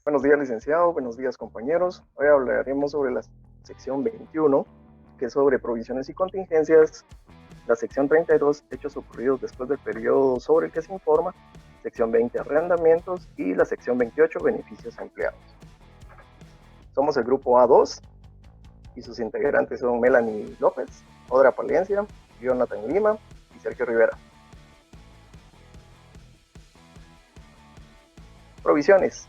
Buenos días, licenciado. Buenos días, compañeros. Hoy hablaremos sobre la sección 21, que es sobre provisiones y contingencias. La sección 32, hechos ocurridos después del periodo sobre el que se informa. Sección 20, arrendamientos. Y la sección 28, beneficios a empleados. Somos el grupo A2 y sus integrantes son Melanie López, Odra Palencia, Jonathan Lima y Sergio Rivera. Provisiones.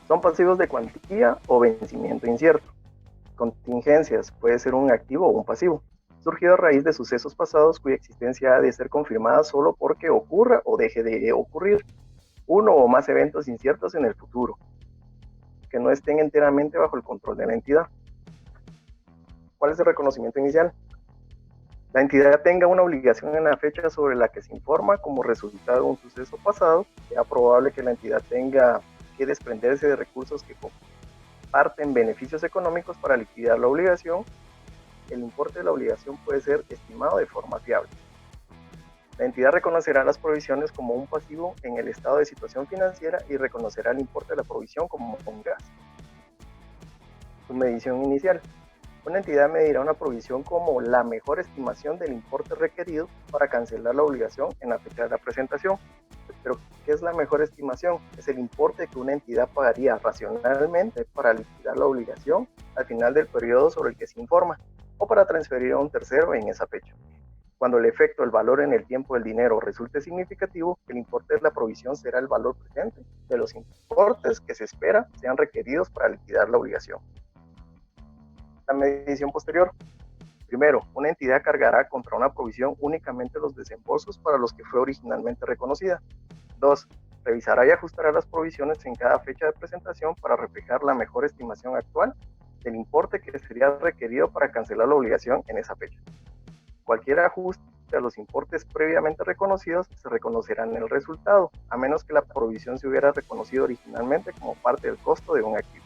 Son pasivos de cuantía o vencimiento incierto. Contingencias, puede ser un activo o un pasivo, surgido a raíz de sucesos pasados cuya existencia ha de ser confirmada solo porque ocurra o deje de ocurrir uno o más eventos inciertos en el futuro, que no estén enteramente bajo el control de la entidad. ¿Cuál es el reconocimiento inicial? La entidad tenga una obligación en la fecha sobre la que se informa como resultado de un suceso pasado, sea probable que la entidad tenga que desprenderse de recursos que comparten beneficios económicos para liquidar la obligación. El importe de la obligación puede ser estimado de forma fiable. La entidad reconocerá las provisiones como un pasivo en el estado de situación financiera y reconocerá el importe de la provisión como un gasto. Su medición inicial. Una entidad medirá una provisión como la mejor estimación del importe requerido para cancelar la obligación en la fecha de la presentación. Pero, ¿qué es la mejor estimación? Es el importe que una entidad pagaría racionalmente para liquidar la obligación al final del periodo sobre el que se informa o para transferir a un tercero en esa fecha. Cuando el efecto, el valor en el tiempo del dinero resulte significativo, el importe de la provisión será el valor presente de los importes que se espera sean requeridos para liquidar la obligación. La medición posterior. Primero, una entidad cargará contra una provisión únicamente los desembolsos para los que fue originalmente reconocida. 2. Revisará y ajustará las provisiones en cada fecha de presentación para reflejar la mejor estimación actual del importe que sería requerido para cancelar la obligación en esa fecha. Cualquier ajuste a los importes previamente reconocidos se reconocerá en el resultado, a menos que la provisión se hubiera reconocido originalmente como parte del costo de un activo.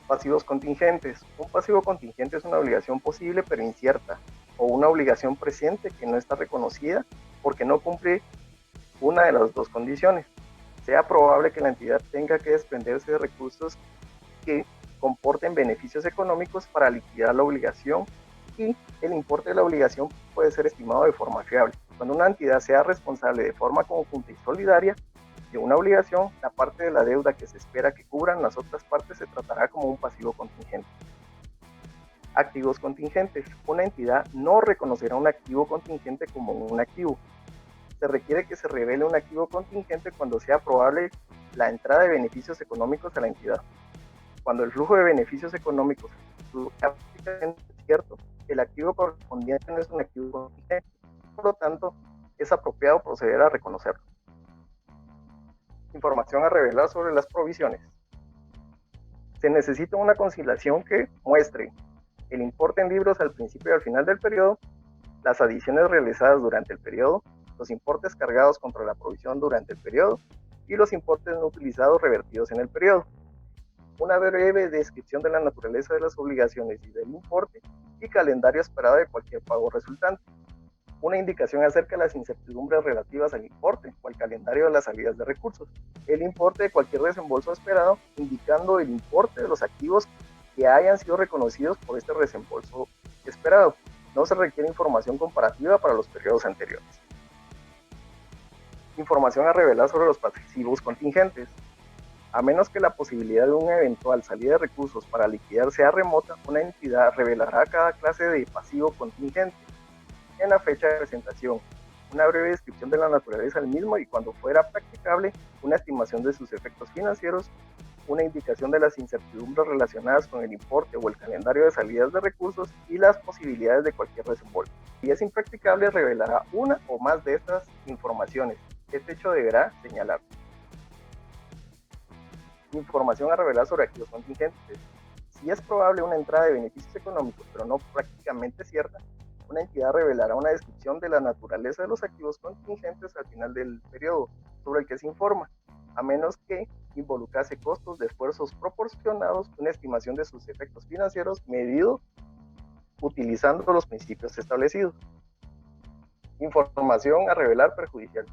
Pasivos contingentes. Un pasivo contingente es una obligación posible pero incierta, o una obligación presente que no está reconocida porque no cumple una de las dos condiciones. Sea probable que la entidad tenga que desprenderse de recursos que comporten beneficios económicos para liquidar la obligación, y el importe de la obligación puede ser estimado de forma fiable. Cuando una entidad sea responsable de forma conjunta y solidaria de una obligación, la parte de la deuda que se espera que cubran las otras partes se tratará como un pasivo contingente. Activos contingentes. Una entidad no reconocerá un activo contingente como un activo. Se requiere que se revele un activo contingente cuando sea probable la entrada de beneficios económicos a la entidad. Cuando el flujo de beneficios económicos es cierto, el activo correspondiente no es un activo contingente, por lo tanto, es apropiado proceder a reconocerlo. Información a revelar sobre las provisiones. Se necesita una conciliación que muestre el importe en libros al principio y al final del periodo, las adiciones realizadas durante el periodo, los importes cargados contra la provisión durante el periodo y los importes no utilizados revertidos en el periodo. Una breve descripción de la naturaleza de las obligaciones y del importe y calendario esperado de cualquier pago resultante. Una indicación acerca de las incertidumbres relativas al importe o al calendario de las salidas de recursos. El importe de cualquier desembolso esperado, indicando el importe de los activos que hayan sido reconocidos por este desembolso esperado. No se requiere información comparativa para los periodos anteriores. Información a revelar sobre los pasivos contingentes. A menos que la posibilidad de una eventual salida de recursos para liquidar sea remota, una entidad revelará cada clase de pasivo contingente en la fecha de presentación, una breve descripción de la naturaleza del mismo y, cuando fuera practicable, una estimación de sus efectos financieros, una indicación de las incertidumbres relacionadas con el importe o el calendario de salidas de recursos y las posibilidades de cualquier desembolso. Si es impracticable, revelará una o más de estas informaciones. Este hecho deberá señalar. Información a revelar sobre activos contingentes. Si es probable una entrada de beneficios económicos, pero no prácticamente cierta, una entidad revelará una descripción de la naturaleza de los activos contingentes al final del periodo sobre el que se informa, a menos que involucrase costos de esfuerzos proporcionados, una estimación de sus efectos financieros medido utilizando los principios establecidos. Información a revelar perjudicial.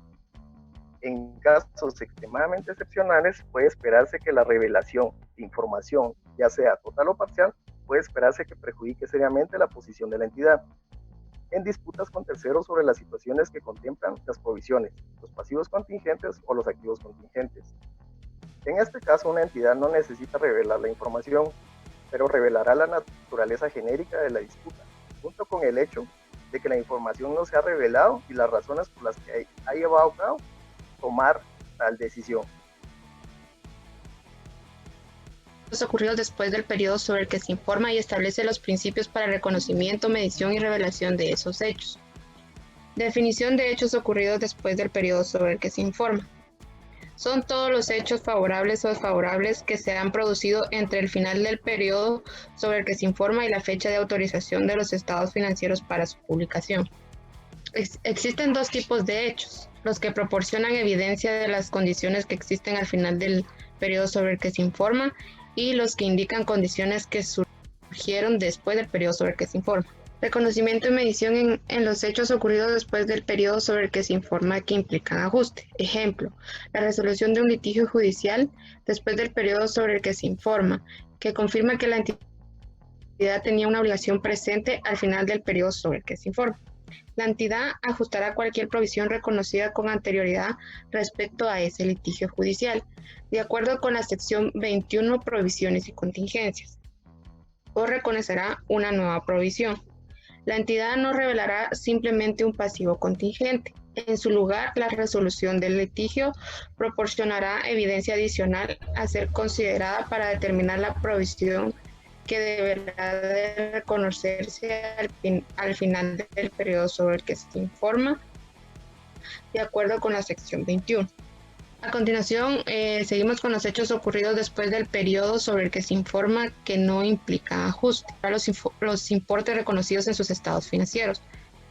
En casos extremadamente excepcionales, puede esperarse que la revelación de información, ya sea total o parcial, puede esperarse que perjudique seriamente la posición de la entidad en disputas con terceros sobre las situaciones que contemplan las provisiones, los pasivos contingentes o los activos contingentes. En este caso, una entidad no necesita revelar la información, pero revelará la naturaleza genérica de la disputa, junto con el hecho de que la información no se ha revelado y las razones por las que ha llevado a cabo tomar tal decisión. Los ocurridos después del periodo sobre el que se informa y establece los principios para el reconocimiento, medición y revelación de esos hechos. Definición de hechos ocurridos después del periodo sobre el que se informa. Son todos los hechos favorables o desfavorables que se han producido entre el final del periodo sobre el que se informa y la fecha de autorización de los estados financieros para su publicación. Existen dos tipos de hechos: los que proporcionan evidencia de las condiciones que existen al final del periodo sobre el que se informa y los que indican condiciones que surgieron después del periodo sobre el que se informa. Reconocimiento y medición en los hechos ocurridos después del periodo sobre el que se informa que implican ajuste. Ejemplo, la resolución de un litigio judicial después del periodo sobre el que se informa, que confirma que la entidad tenía una obligación presente al final del periodo sobre el que se informa. La entidad ajustará cualquier provisión reconocida con anterioridad respecto a ese litigio judicial, de acuerdo con la sección 21, provisiones y contingencias, o reconocerá una nueva provisión. La entidad no revelará simplemente un pasivo contingente. En su lugar, la resolución del litigio proporcionará evidencia adicional a ser considerada para determinar la provisión que deberá de reconocerse al final del periodo sobre el que se informa, de acuerdo con la sección 21. A continuación, seguimos con los hechos ocurridos después del periodo sobre el que se informa que no implican ajuste. Los importes reconocidos en sus estados financieros,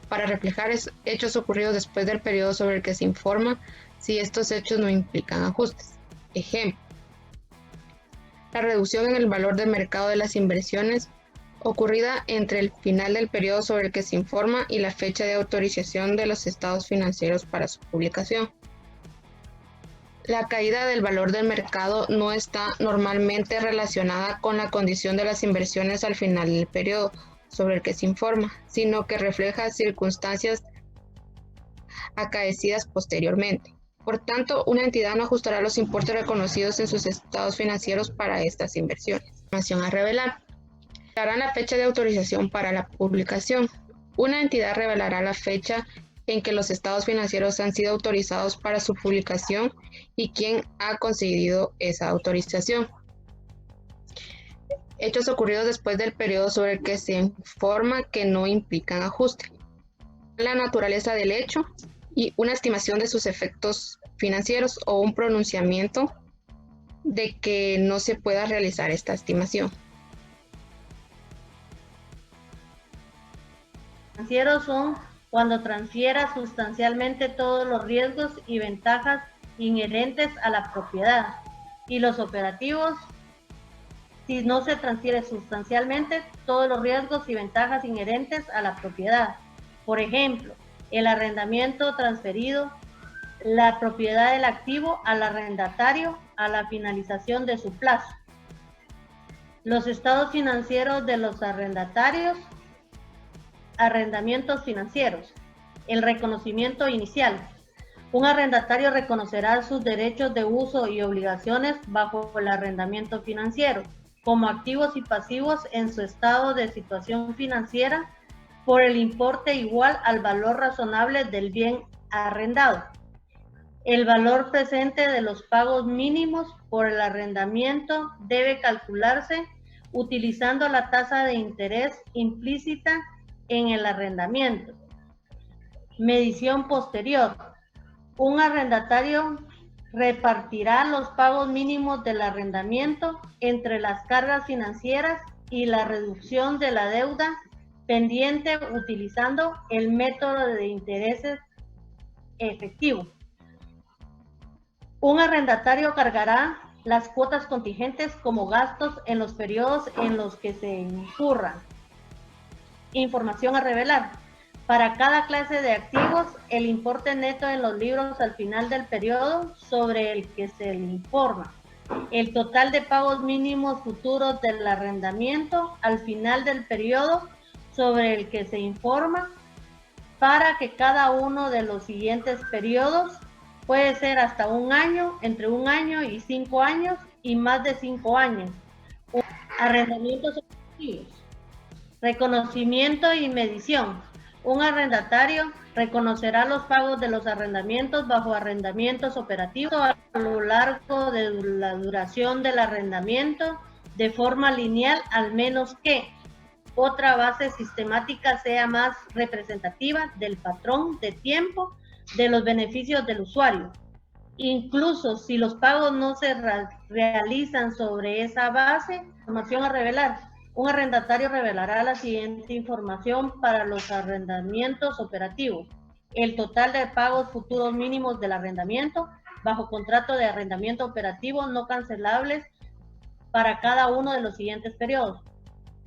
para reflejar hechos ocurridos después del periodo sobre el que se informa si estos hechos no implican ajustes. Ejemplo, la reducción en el valor de mercado de las inversiones ocurrida entre el final del periodo sobre el que se informa y la fecha de autorización de los estados financieros para su publicación. La caída del valor del mercado no está normalmente relacionada con la condición de las inversiones al final del periodo sobre el que se informa, sino que refleja circunstancias acaecidas posteriormente. Por tanto, una entidad no ajustará los importes reconocidos en sus estados financieros para estas inversiones. Información a revelar. Revelarán la fecha de autorización para la publicación. Una entidad revelará la fecha en que los estados financieros han sido autorizados para su publicación y quién ha concedido esa autorización. Hechos ocurridos después del periodo sobre el que se informa que no implican ajuste. La naturaleza del hecho y una estimación de sus efectos financieros o un pronunciamiento de que no se pueda realizar esta estimación. Financieros son cuando transfiera sustancialmente todos los riesgos y ventajas inherentes a la propiedad, y los operativos si no se transfiere sustancialmente todos los riesgos y ventajas inherentes a la propiedad. Por ejemplo, el arrendamiento transferido, la propiedad del activo al arrendatario a la finalización de su plazo. Los estados financieros de los arrendatarios, arrendamientos financieros. El reconocimiento inicial. Un arrendatario reconocerá sus derechos de uso y obligaciones bajo el arrendamiento financiero, como activos y pasivos en su estado de situación financiera, por el importe igual al valor razonable del bien arrendado. El valor presente de los pagos mínimos por el arrendamiento debe calcularse utilizando la tasa de interés implícita en el arrendamiento. Medición posterior. Un arrendatario repartirá los pagos mínimos del arrendamiento entre las cargas financieras y la reducción de la deuda pendiente utilizando el método de intereses efectivo. Un arrendatario cargará las cuotas contingentes como gastos en los periodos en los que se incurran. Información a revelar. Para cada clase de activos, el importe neto en los libros al final del periodo sobre el que se le informa. El total de pagos mínimos futuros del arrendamiento al final del periodo sobre el que se informa para que cada uno de los siguientes periodos puede ser hasta un año, entre 1 año y 5 años y más de 5 años. Arrendamientos operativos. Reconocimiento y medición. Un arrendatario reconocerá los pagos de los arrendamientos bajo arrendamientos operativos a lo largo de la duración del arrendamiento de forma lineal, al menos que otra base sistemática sea más representativa del patrón de tiempo de los beneficios del usuario. Incluso si los pagos no se realizan sobre esa base, información a revelar. Un arrendatario revelará la siguiente información para los arrendamientos operativos: el total de pagos futuros mínimos del arrendamiento bajo contrato de arrendamiento operativo no cancelables para cada uno de los siguientes periodos: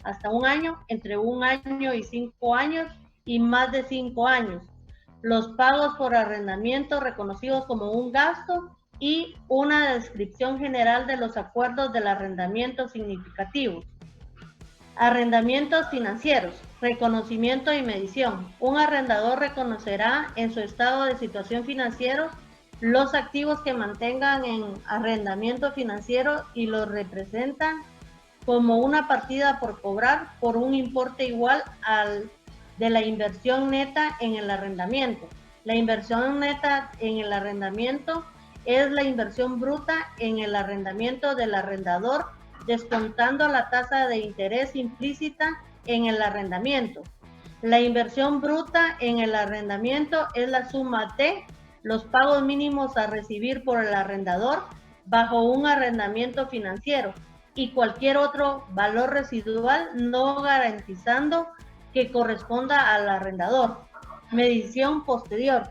hasta 1 año, entre 1 año y 5 años y más de 5 años. Los pagos por arrendamiento reconocidos como un gasto y una descripción general de los acuerdos del arrendamiento significativos. Arrendamientos financieros, reconocimiento y medición. Un arrendador reconocerá en su estado de situación financiero los activos que mantengan en arrendamiento financiero y los representan como una partida por cobrar por un importe igual al de la inversión neta en el arrendamiento. La inversión neta en el arrendamiento es la inversión bruta en el arrendamiento del arrendador, descontando la tasa de interés implícita en el arrendamiento. La inversión bruta en el arrendamiento es la suma de los pagos mínimos a recibir por el arrendador bajo un arrendamiento financiero y cualquier otro valor residual no garantizando que corresponda al arrendador. Medición posterior.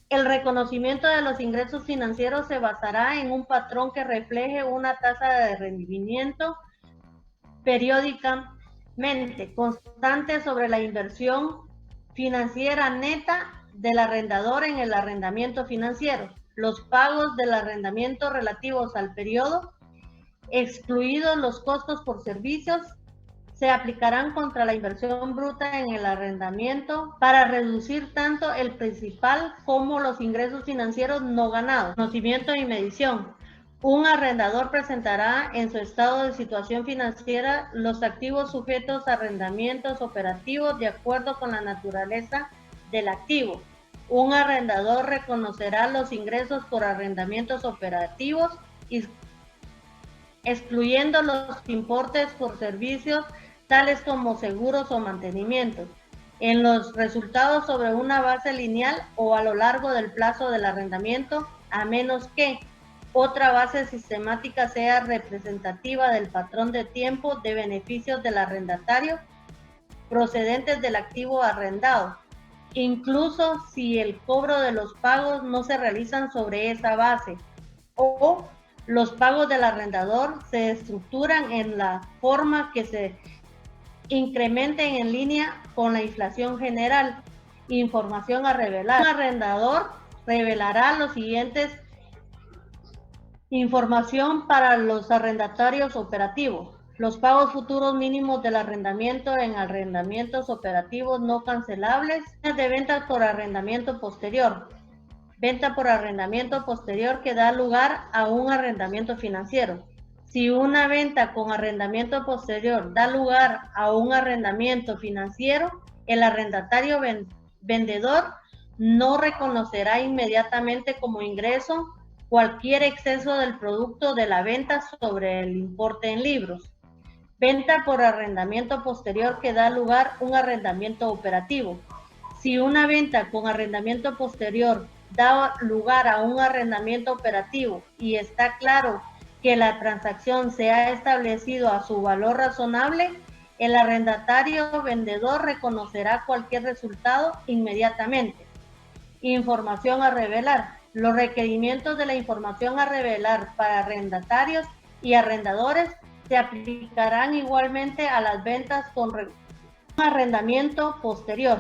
El reconocimiento de los ingresos financieros se basará en un patrón que refleje una tasa de rendimiento periódicamente constante sobre la inversión financiera neta del arrendador en el arrendamiento financiero. Los pagos del arrendamiento relativos al periodo, excluidos los costos por servicios, se aplicarán contra la inversión bruta en el arrendamiento para reducir tanto el principal como los ingresos financieros no ganados. Conocimiento y medición. Un arrendador presentará en su estado de situación financiera los activos sujetos a arrendamientos operativos de acuerdo con la naturaleza del activo. Un arrendador reconocerá los ingresos por arrendamientos operativos, excluyendo los importes por servicios tales como seguros o mantenimientos, en los resultados sobre una base lineal o a lo largo del plazo del arrendamiento, a menos que otra base sistemática sea representativa del patrón de tiempo de beneficios del arrendatario procedentes del activo arrendado, incluso si el cobro de los pagos no se realizan sobre esa base o los pagos del arrendador se estructuran en la forma que se incrementen en línea con la inflación general. Información a revelar. Un arrendador revelará los siguientes información para los arrendatarios operativos: los pagos futuros mínimos del arrendamiento en arrendamientos operativos no cancelables, de ventas por arrendamiento posterior, venta por arrendamiento posterior que da lugar a un arrendamiento financiero. Si una venta con arrendamiento posterior da lugar a un arrendamiento financiero, el arrendatario vendedor no reconocerá inmediatamente como ingreso cualquier exceso del producto de la venta sobre el importe en libros. Venta por arrendamiento posterior que da lugar a un arrendamiento operativo. Si una venta con arrendamiento posterior da lugar a un arrendamiento operativo y está claro que la transacción se ha establecido a su valor razonable, el arrendatario vendedor reconocerá cualquier resultado inmediatamente. Información a revelar. Los requerimientos de la información a revelar para arrendatarios y arrendadores se aplicarán igualmente a las ventas con un arrendamiento posterior.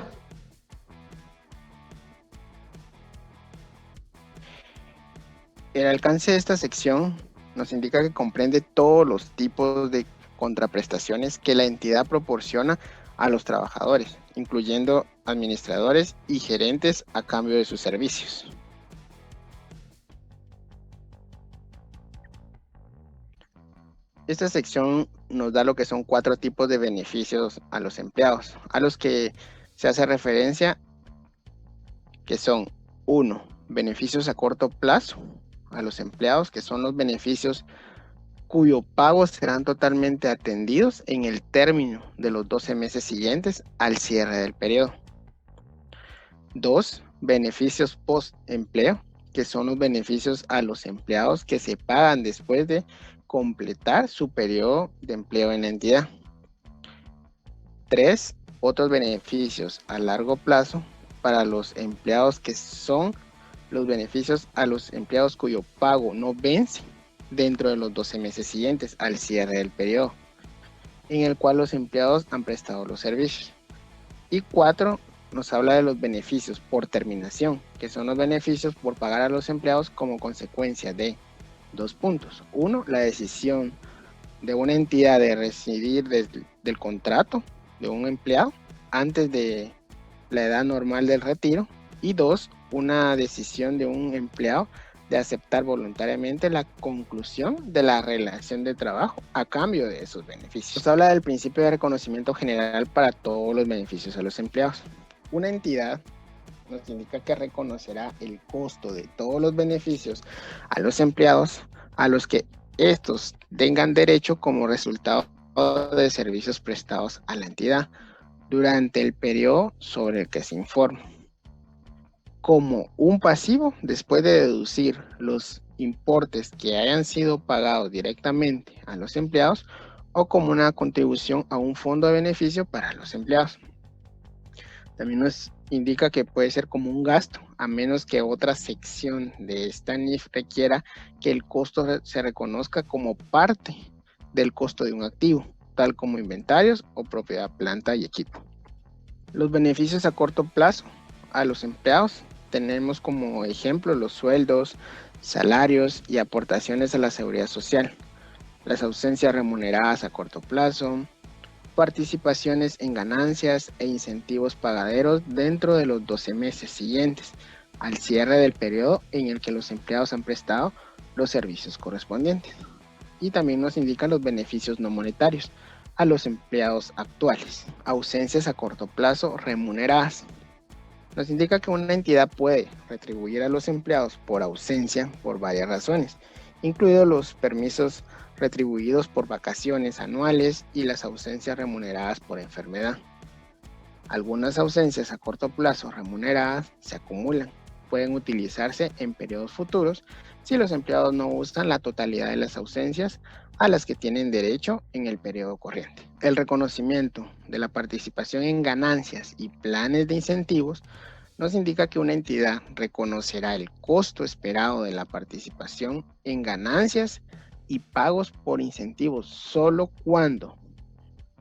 El alcance de esta sección nos indica que comprende todos los tipos de contraprestaciones que la entidad proporciona a los trabajadores, incluyendo administradores y gerentes a cambio de sus servicios. Esta sección nos da lo que son 4 tipos de beneficios a los empleados, a los que se hace referencia, que son 1. Beneficios a corto plazo a los empleados, que son los beneficios cuyo pago serán totalmente atendidos en el término de los 12 meses siguientes al cierre del periodo. 2. Beneficios post-empleo, que son los beneficios a los empleados que se pagan después de completar su periodo de empleo en la entidad. 3. Otros beneficios a largo plazo para los empleados, que son los beneficios a los empleados cuyo pago no vence dentro de los 12 meses siguientes al cierre del periodo en el cual los empleados han prestado los servicios. Y 4. Nos habla de los beneficios por terminación, que son los beneficios por pagar a los empleados como consecuencia de 2 puntos. 1. La decisión de una entidad de rescindir del contrato de un empleado antes de la edad normal del retiro. Y 2. Una decisión de un empleado de aceptar voluntariamente la conclusión de la relación de trabajo a cambio de esos beneficios. Nos habla del principio de reconocimiento general para todos los beneficios a los empleados. Una entidad nos indica que reconocerá el costo de todos los beneficios a los empleados a los que estos tengan derecho como resultado de servicios prestados a la entidad durante el periodo sobre el que se informa, como un pasivo después de deducir los importes que hayan sido pagados directamente a los empleados o como una contribución a un fondo de beneficio para los empleados. También nos indica que puede ser como un gasto, a menos que otra sección de esta NIF requiera que el costo se reconozca como parte del costo de un activo, tal como inventarios o propiedad, planta y equipo. Los beneficios a corto plazo a los empleados tenemos como ejemplo los sueldos, salarios y aportaciones a la seguridad social, las ausencias remuneradas a corto plazo, participaciones en ganancias e incentivos pagaderos dentro de los 12 meses siguientes al cierre del periodo en el que los empleados han prestado los servicios correspondientes. Y también nos indican los beneficios no monetarios a los empleados actuales, ausencias a corto plazo remuneradas. Nos indica que una entidad puede retribuir a los empleados por ausencia por varias razones, incluidos los permisos retribuidos por vacaciones anuales y las ausencias remuneradas por enfermedad. Algunas ausencias a corto plazo remuneradas se acumulan, pueden utilizarse en periodos futuros si los empleados no usan la totalidad de las ausencias a las que tienen derecho en el periodo corriente. El reconocimiento de la participación en ganancias y planes de incentivos nos indica que una entidad reconocerá el costo esperado de la participación en ganancias y pagos por incentivos solo cuando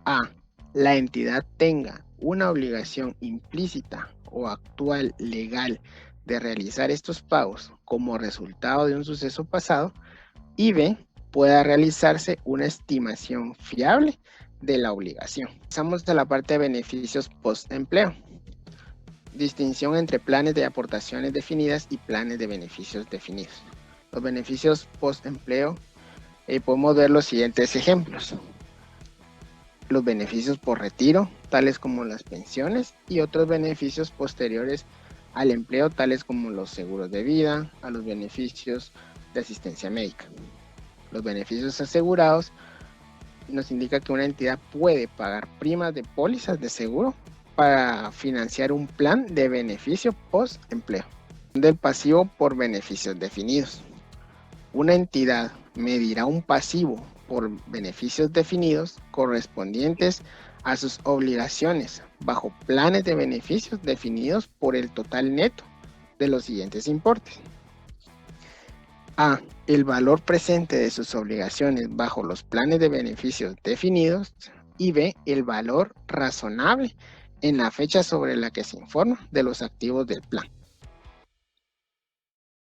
a. La entidad tenga una obligación implícita o actual legal de realizar estos pagos como resultado de un suceso pasado, y b. Pueda realizarse una estimación fiable de la obligación. Pasamos a la parte de beneficios post-empleo. Distinción entre planes de aportaciones definidas y planes de beneficios definidos. Los beneficios post-empleo podemos ver los siguientes ejemplos. Los beneficios por retiro, tales como las pensiones, y otros beneficios posteriores al empleo, tales como los seguros de vida, a los beneficios de asistencia médica. Los beneficios asegurados nos indica que una entidad puede pagar primas de pólizas de seguro para financiar un plan de beneficio post-empleo. Del pasivo por beneficios definidos. Una entidad medirá un pasivo por beneficios definidos correspondientes a sus obligaciones bajo planes de beneficios definidos por el total neto de los siguientes importes. A. El valor presente de sus obligaciones bajo los planes de beneficios definidos, y B. El valor razonable en la fecha sobre la que se informa de los activos del plan.